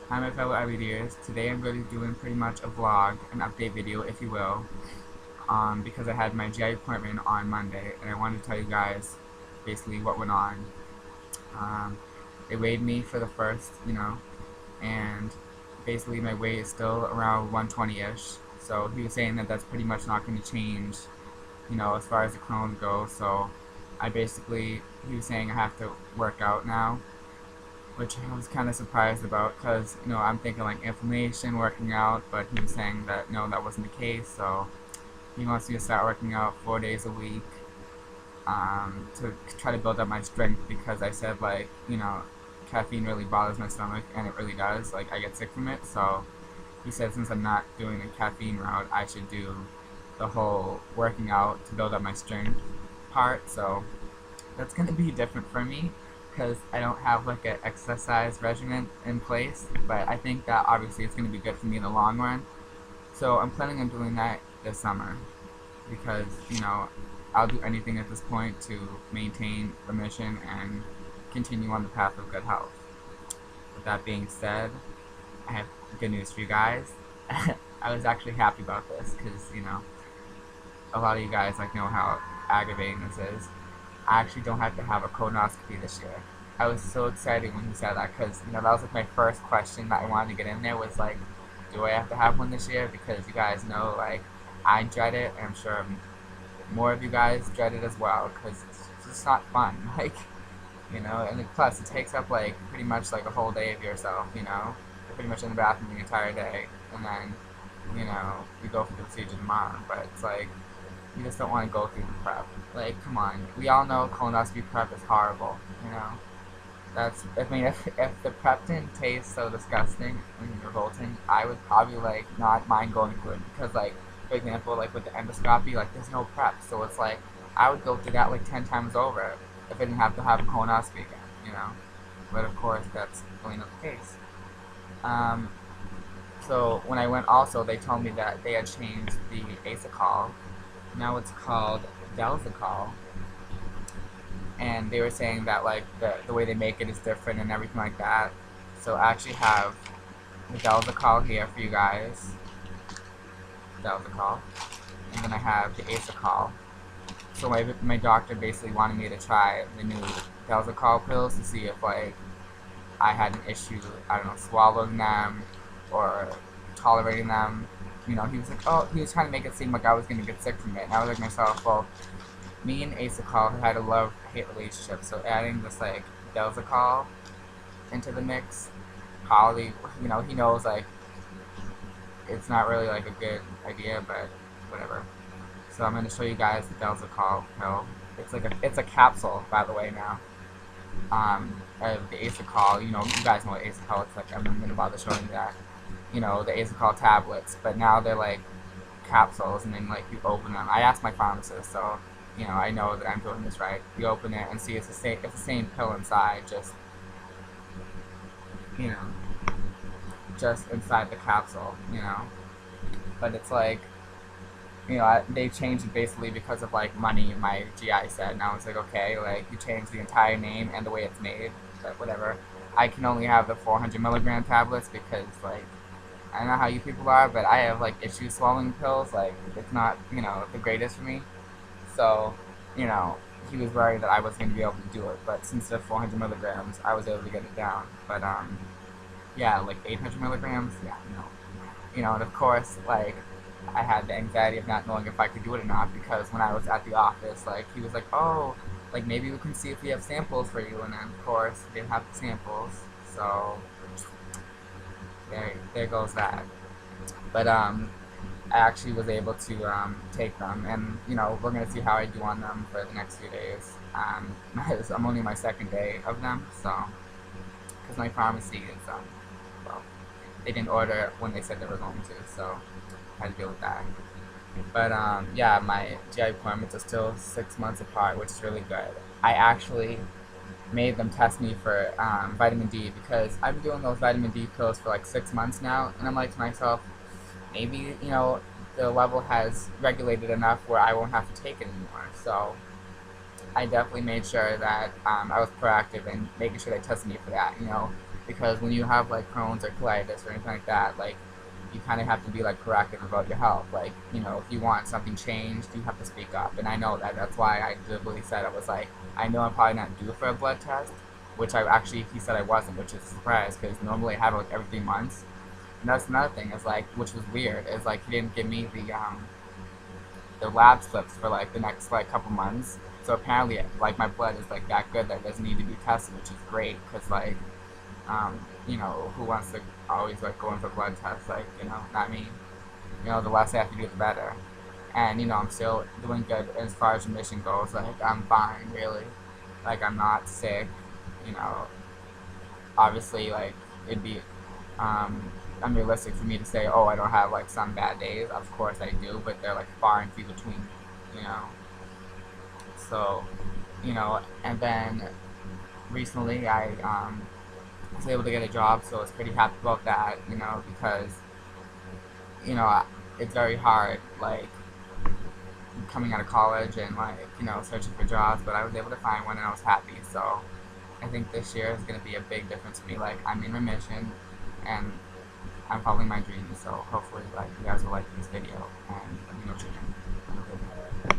Hi my fellow IBDers. Today I'm going to be doing pretty much a vlog, an update video if you will, because I had my GI appointment on Monday and I wanted to tell you guys basically what went on. They weighed me for the first, and basically my weight is still around 120-ish, so he was saying that that's pretty much not going to change, as far as the Crohn's goes, so he was saying I have to work out now, which I was kind of surprised about because, I'm thinking like inflammation, working out, but he was saying that no, that wasn't the case, so he wants me to start working out 4 days a week to try to build up my strength because I said like, caffeine really bothers my stomach and it really does, like I get sick from it, so he said since I'm not doing the caffeine route, I should do the whole working out to build up my strength part, so that's going to be different for me because I don't have like an exercise regimen in place, but I think that obviously it's going to be good for me in the long run. So I'm planning on doing that this summer because, I'll do anything at this point to maintain remission and continue on the path of good health. With that being said, I have good news for you guys. I was actually happy about this because, a lot of you guys like know how aggravating this is. I actually don't have to have a colonoscopy this year. I was so excited when he said that because, that was like my first question that I wanted to get in there was like, do I have to have one this year? Because you guys know, like, I dread it, and I'm sure more of you guys dread it as well because it's just not fun. Like, and plus it takes up like pretty much like a whole day of yourself, you're pretty much in the bathroom the entire day, and then, you go for the procedure tomorrow, but it's like, you just don't want to go through the prep. Like, come on. We all know colonoscopy prep is horrible, if the prep didn't taste so disgusting and revolting, I would probably, like, not mind going through it. Because, like, for example, like, with the endoscopy, like, there's no prep. So it's like, I would go through that, like, 10 times over if I didn't have to have a colonoscopy again. But, of course, that's really not the case. So when I went also, they told me that they had changed the Asacol. Now it's called Delzacol, and they were saying that like the way they make it is different and everything like that. So I actually have the Delzacol here for you guys, Delzacol, and then I have the Asacol. So my doctor basically wanted me to try the new Delzacol pills to see if like I had an issue, I don't know, swallowing them or tolerating them. He was like, oh, he was trying to make it seem like I was going to get sick from it. And I was like myself, well, me and Asacol had a love-hate relationship, so adding this, like, Delzacol into the mix, probably, he knows, like, it's not really, like, a good idea, but whatever. So I'm going to show you guys the Delzacol pill. It's a capsule, by the way, now. Of the Asacol, you guys know what Asacol looks like. I'm not going to bother showing you that. The Asacol tablets, but now they're like capsules, and then like you open them. I asked my pharmacist, so I know that I'm doing this right. You open it and see it's the same pill inside, you know, just inside the capsule, But it's like, they changed it basically because of like money. My GI said, and I was like, okay, like you changed the entire name and the way it's made, but whatever. I can only have the 400 milligram tablets because like, I don't know how you people are, but I have like issues swallowing pills. Like it's not, the greatest for me. So, he was worried that I wasn't going to be able to do it. But since the 400 milligrams, I was able to get it down. But yeah, like 800 milligrams, yeah, no. And of course, like I had the anxiety of not knowing if I could do it or not because when I was at the office, like he was like, oh, like maybe we can see if we have samples for you, and then of course they didn't have the samples, so. There goes that. But I actually was able to take them, and we're gonna see how I do on them for the next few days. I'm only my second day of them, so because my pharmacy is well, they didn't order it when they said they were going to, so I had to deal with that. But yeah, my GI appointments are still 6 months apart, which is really good. I actually made them test me for vitamin D because I've been doing those vitamin D pills for like 6 months now, and I'm like to myself, maybe the level has regulated enough where I won't have to take it anymore. So I definitely made sure that I was proactive in making sure they tested me for that. because when you have like Crohn's or colitis or anything like that, like you kind of have to be like proactive about your health. Like, you know, if you want something changed, you have to speak up. And I know that. That's why I deliberately said, I was like, I know I'm probably not due for a blood test, which I actually, he said I wasn't, which is a surprise because normally I have it like every 3 months. And that's another thing is like, which was weird, is like he didn't give me the lab slips for like the next like couple months. So apparently, like my blood is like that good that it doesn't need to be tested, which is great because like, you know, who wants to always like go in for blood tests? Like, you know, not me. You know, the less I have to do, the better. And you know, I'm still doing good as far as remission goes. Like, I'm fine, really. Like, I'm not sick. You know, obviously, like it'd be unrealistic for me to say, oh, I don't have like some bad days. Of course I do, but they're like far and few between. You know. So, you know, and then recently I was able to get a job, so I was pretty happy about that, you know, because, you know, it's very hard, like, coming out of college and, like, you know, searching for jobs, but I was able to find one and I was happy, so I think this year is going to be a big difference for me. Like, I'm in remission, and I'm following my dreams, so hopefully, like, you guys will like this video, and let me know what you think.